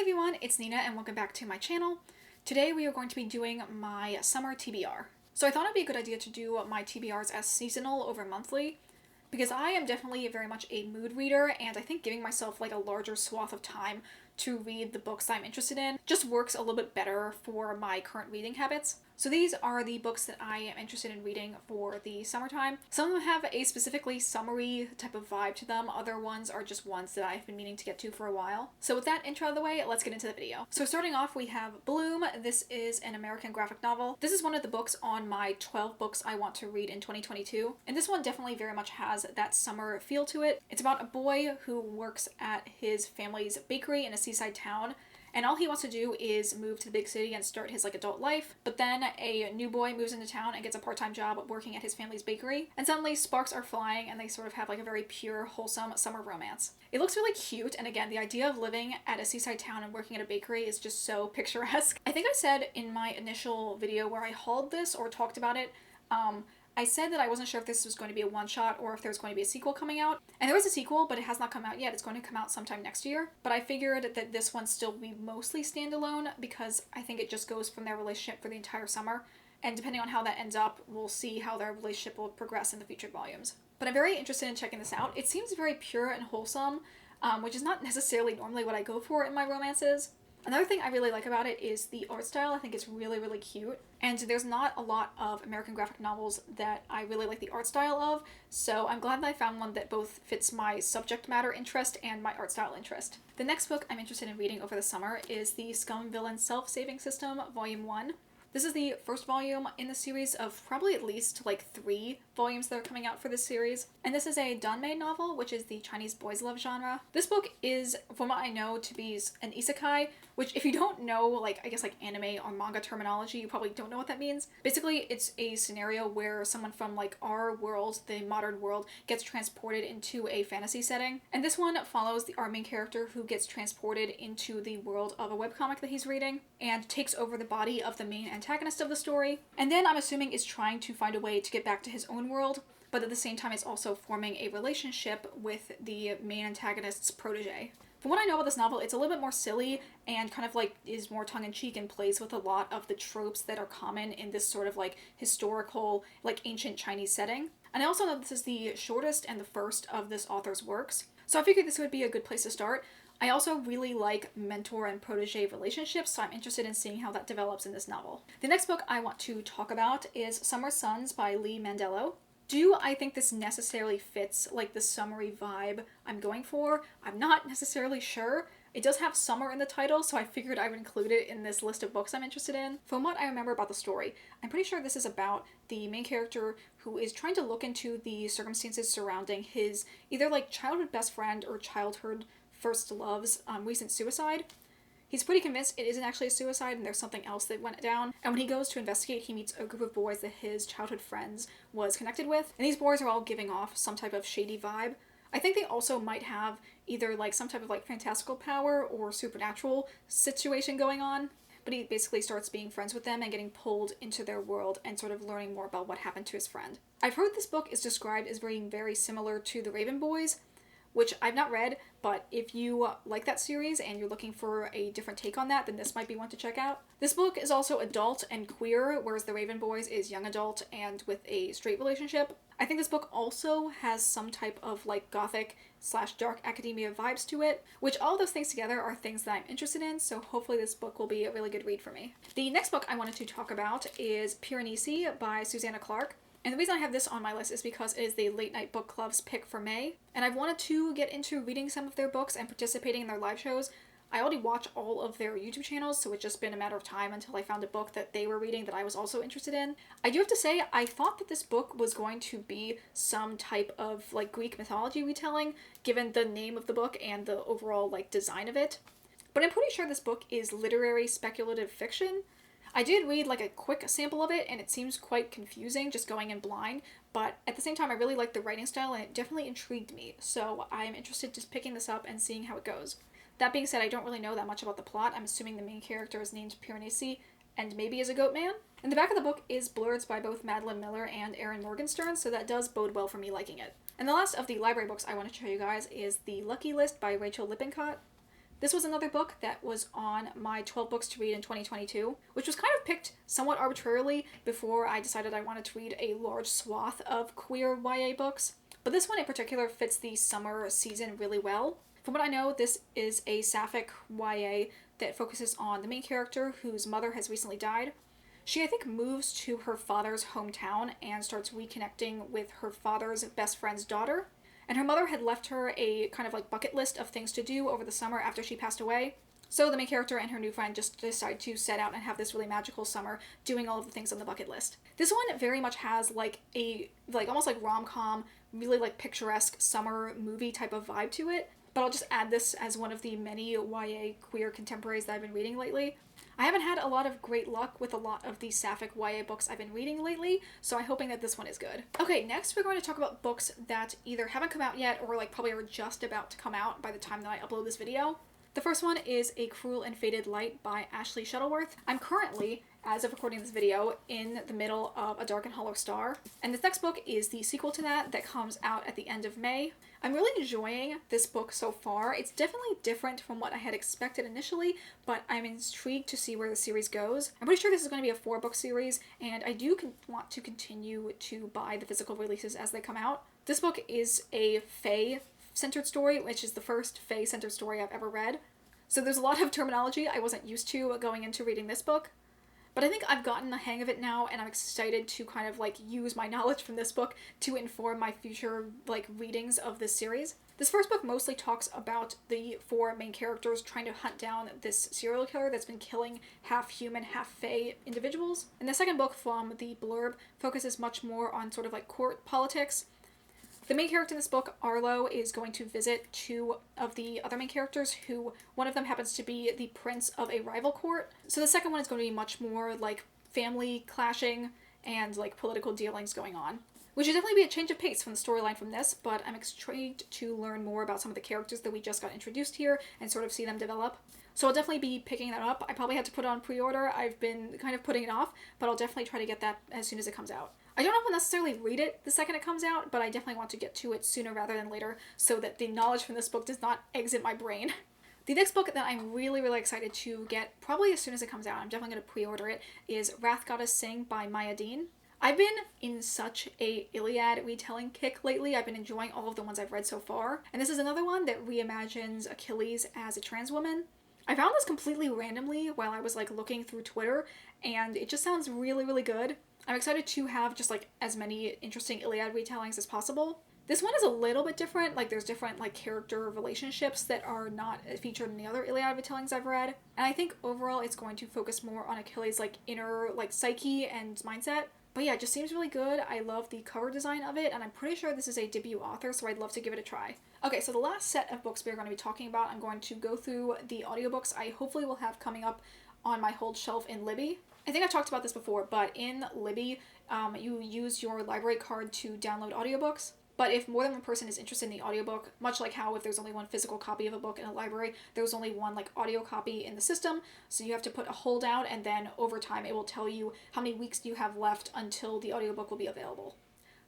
everyone, it's Nina and welcome back to my channel. Today we are going to be doing my summer TBR. So I thought it'd be a good idea to do my TBRs as seasonal over monthly because I am definitely very much a mood reader, and I think giving myself like a larger swath of time to read the books I'm interested in just works a little bit better for my current reading habits. So these are the books that I am interested in reading for the summertime. Some of them have a specifically summery type of vibe to them. Other ones are just ones that I've been meaning to get to for a while. So with that intro out of the way, let's get into the video. So starting off, we have Bloom. This is an American graphic novel. This is one of the books on my 12 books I want to read in 2022. And this one definitely very much has that summer feel to it. It's about a boy who works at his family's bakery in a seaside town, and all he wants to do is move to the big city and start his adult life. But then a new boy moves into town and gets a part-time job working at his family's bakery, and suddenly sparks are flying and they sort of have a very pure, wholesome summer romance. It looks really cute, and again, the idea of living at a seaside town and working at a bakery is just so picturesque. I think I said in my initial video where I hauled this or talked about it, I said that I wasn't sure if this was going to be a one-shot or if there was going to be a sequel coming out. And there is a sequel, but it has not come out yet. It's going to come out sometime next year. But I figured that this one still will be mostly standalone because I think it just goes from their relationship for the entire summer. And depending on how that ends up, we'll see how their relationship will progress in the future volumes. But I'm very interested in checking this out. It seems very pure and wholesome, which is not necessarily normally what I go for in my romances. Another thing I really like about it is the art style. I think it's really, really cute. And there's not a lot of American graphic novels that I really like the art style of, so I'm glad that I found one that both fits my subject matter interest and my art style interest. The next book I'm interested in reading over the summer is the Scum Villain Self-Saving System, Volume 1. This is the first volume in the series of probably at least 3 volumes that are coming out for this series. And this is a Danmei novel, which is the Chinese boys love genre. This book is, from what I know, to be an isekai, which if you don't know, I guess anime or manga terminology, you probably don't know what that means. Basically, it's a scenario where someone from our world, the modern world, gets transported into a fantasy setting. And this one follows our main character who gets transported into the world of a webcomic that he's reading and takes over the body of the main antagonist of the story, and then I'm assuming is trying to find a way to get back to his own world, but at the same time is also forming a relationship with the main antagonist's protege. From what I know about this novel, it's a little bit more silly and kind of is more tongue-in-cheek and plays with a lot of the tropes that are common in this sort of historical, ancient Chinese setting. And I also know this is the shortest and the first of this author's works, so I figured this would be a good place to start. I also really like mentor and protege relationships, so I'm interested in seeing how that develops in this novel. The next book I want to talk about is Summer Suns by Lee Mandello. Do I think this necessarily fits the summery vibe I'm going for? I'm not necessarily sure. It does have summer in the title, so I figured I would include it in this list of books I'm interested in. From what I remember about the story, I'm pretty sure this is about the main character who is trying to look into the circumstances surrounding his either childhood best friend or childhood first love's recent suicide. He's pretty convinced it isn't actually a suicide and there's something else that went down. And when he goes to investigate, he meets a group of boys that his childhood friends was connected with. And these boys are all giving off some type of shady vibe. I think they also might have either some type of fantastical power or supernatural situation going on. But he basically starts being friends with them and getting pulled into their world and sort of learning more about what happened to his friend. I've heard this book is described as being very similar to The Raven Boys, which I've not read, but if you like that series and you're looking for a different take on that, then this might be one to check out. This book is also adult and queer, whereas The Raven Boys is young adult and with a straight relationship. I think this book also has some type of gothic/dark academia vibes to it, which all those things together are things that I'm interested in, so hopefully this book will be a really good read for me. The next book I wanted to talk about is Piranesi by Susanna Clarke. And the reason I have this on my list is because it is the Late Night Book Club's pick for May, and I've wanted to get into reading some of their books and participating in their live shows. I already watch all of their YouTube channels, so it's just been a matter of time until I found a book that they were reading that I was also interested in. I do have to say, I thought that this book was going to be some type of Greek mythology retelling, given the name of the book and the overall design of it. But I'm pretty sure this book is literary speculative fiction. I did read a quick sample of it, and it seems quite confusing just going in blind, but at the same time I really liked the writing style and it definitely intrigued me, so I'm interested just picking this up and seeing how it goes. That being said, I don't really know that much about the plot. I'm assuming the main character is named Piranesi and maybe is a goat man. And the back of the book is blurreds by both Madeline Miller and Erin Morgenstern, so that does bode well for me liking it. And the last of the library books I want to show you guys is The Lucky List by Rachel Lippincott. This was another book that was on my 12 books to read in 2022, which was kind of picked somewhat arbitrarily before I decided I wanted to read a large swath of queer YA books. But this one in particular fits the summer season really well. From what I know, this is a sapphic YA that focuses on the main character whose mother has recently died. She, I think, moves to her father's hometown and starts reconnecting with her father's best friend's daughter. And her mother had left her a kind of like bucket list of things to do over the summer after she passed away. So the main character and her new friend just decide to set out and have this really magical summer doing all of the things on the bucket list. This one very much has like a, almost like rom-com, really like picturesque summer movie type of vibe to it. But I'll just add this as one of the many YA queer contemporaries that I've been reading lately. I haven't had a lot of great luck with a lot of the sapphic YA books I've been reading lately, so I'm hoping that this one is good. Okay, next we're going to talk about books that either haven't come out yet or like probably are just about to come out by the time that I upload this video. The first one is A Cruel and Fated Light by Ashley Shuttleworth. I'm currently, as of recording this video, in the middle of A Dark and Hollow Star, and this next book is the sequel to that comes out at the end of May. I'm really enjoying this book so far. It's definitely different from what I had expected initially, but I'm intrigued to see where the series goes. I'm pretty sure this is going to be a 4-book series, and I do want to continue to buy the physical releases as they come out. This book is a fae-centered story, which is the first fae-centered story I've ever read. So there's a lot of terminology I wasn't used to going into reading this book. But I think I've gotten the hang of it now, and I'm excited to kind of like use my knowledge from this book to inform my future like readings of this series. This first book mostly talks about the 4 main characters trying to hunt down this serial killer that's been killing half human, half fae individuals. And the second book from the blurb focuses much more on sort of like court politics. The main character in this book, Arlo, is going to visit 2 of the other main characters who, one of them happens to be the prince of a rival court. So the second one is going to be much more like family clashing and like political dealings going on. Which would definitely be a change of pace from the storyline from this, but I'm intrigued to learn more about some of the characters that we just got introduced here and sort of see them develop. So I'll definitely be picking that up. I probably had to put it on pre-order. I've been kind of putting it off, but I'll definitely try to get that as soon as it comes out. I don't know if I'll necessarily read it the second it comes out, but I definitely want to get to it sooner rather than later so that the knowledge from this book does not exit my brain. The next book that I'm really, really excited to get, probably as soon as it comes out, I'm definitely going to pre-order it, is Wrath Goddess Sing by Maya Dean. I've been in such a Iliad retelling kick lately. I've been enjoying all of the ones I've read so far. And this is another one that reimagines Achilles as a trans woman. I found this completely randomly while I was like looking through Twitter, and it just sounds really, really good. I'm excited to have just like as many interesting Iliad retellings as possible. This one is a little bit different, like there's different like character relationships that are not featured in the other Iliad retellings I've read. And I think overall it's going to focus more on Achilles' like inner like psyche and mindset. But yeah, it just seems really good. I love the cover design of it, and I'm pretty sure this is a debut author, so I'd love to give it a try. Okay, so the last set of books we're going to be talking about, I'm going to go through the audiobooks I hopefully will have coming up on my hold shelf in Libby. I think I talked about this before, but in Libby, you use your library card to download audiobooks. But if more than one person is interested in the audiobook, much like how if there's only one physical copy of a book in a library, there's only one like audio copy in the system, so you have to put a hold out, and then over time it will tell you how many weeks you have left until the audiobook will be available.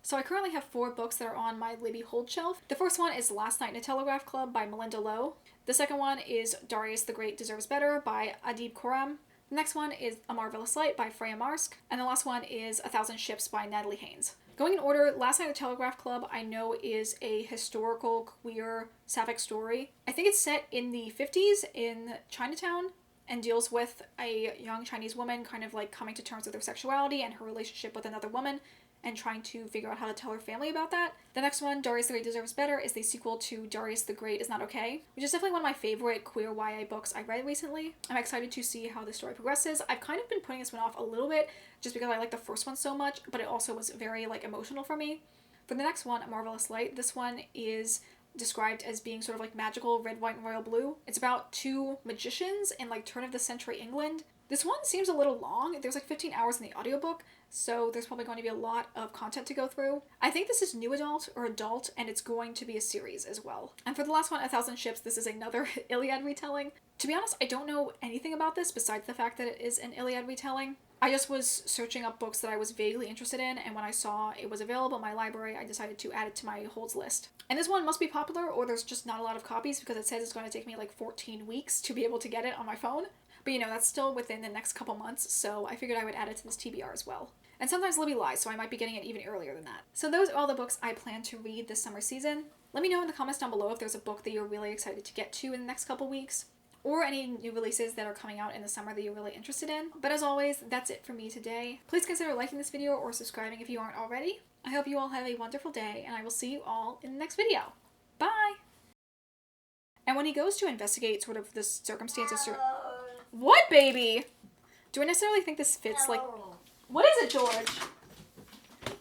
So I currently have 4 books that are on my Libby hold shelf. The first one is Last Night in a Telegraph Club by Melinda Lowe. The second one is Darius the Great Deserves Better by Adib Khorram. The next one is A Marvelous Light by Freya Marsk. And the last one is A Thousand Ships by Natalie Haynes. Going in order, Last Night at the Telegraph Club I know is a historical queer sapphic story. I think it's set in the 50s in Chinatown and deals with a young Chinese woman kind of like coming to terms with her sexuality and her relationship with another woman and trying to figure out how to tell her family about that. The next one, Darius the Great Deserves Better, is the sequel to Darius the Great Is Not Okay, which is definitely one of my favorite queer YA books I read recently. I'm excited to see how the story progresses. I've kind of been putting this one off a little bit just because I like the first one so much, but it also was very like emotional for me. For the next one, A Marvelous Light, this one is described as being sort of like magical red, white, and royal blue. It's about 2 magicians in like turn of the century England. This one seems a little long. There's like 15 hours in the audiobook, so there's probably going to be a lot of content to go through. I think this is new adult or adult, and it's going to be a series as well. And for the last one, A Thousand Ships, this is another Iliad retelling. To be honest, I don't know anything about this besides the fact that it is an Iliad retelling. I just was searching up books that I was vaguely interested in, and when I saw it was available in my library, I decided to add it to my holds list. And this one must be popular, or there's just not a lot of copies because it says it's going to take me like 14 weeks to be able to get it on my phone. But you know, that's still within the next couple months, so I figured I would add it to this TBR as well. And sometimes Libby lies, so I might be getting it even earlier than that. So those are all the books I plan to read this summer season. Let me know in the comments down below if there's a book that you're really excited to get to in the next couple weeks, or any new releases that are coming out in the summer that you're really interested in. But as always, that's it for me today. Please consider liking this video or subscribing if you aren't already. I hope you all have a wonderful day, and I will see you all in the next video. Bye! And when he goes to investigate sort of the circumstances... What, baby? Do I necessarily think this fits, like... What is it, George?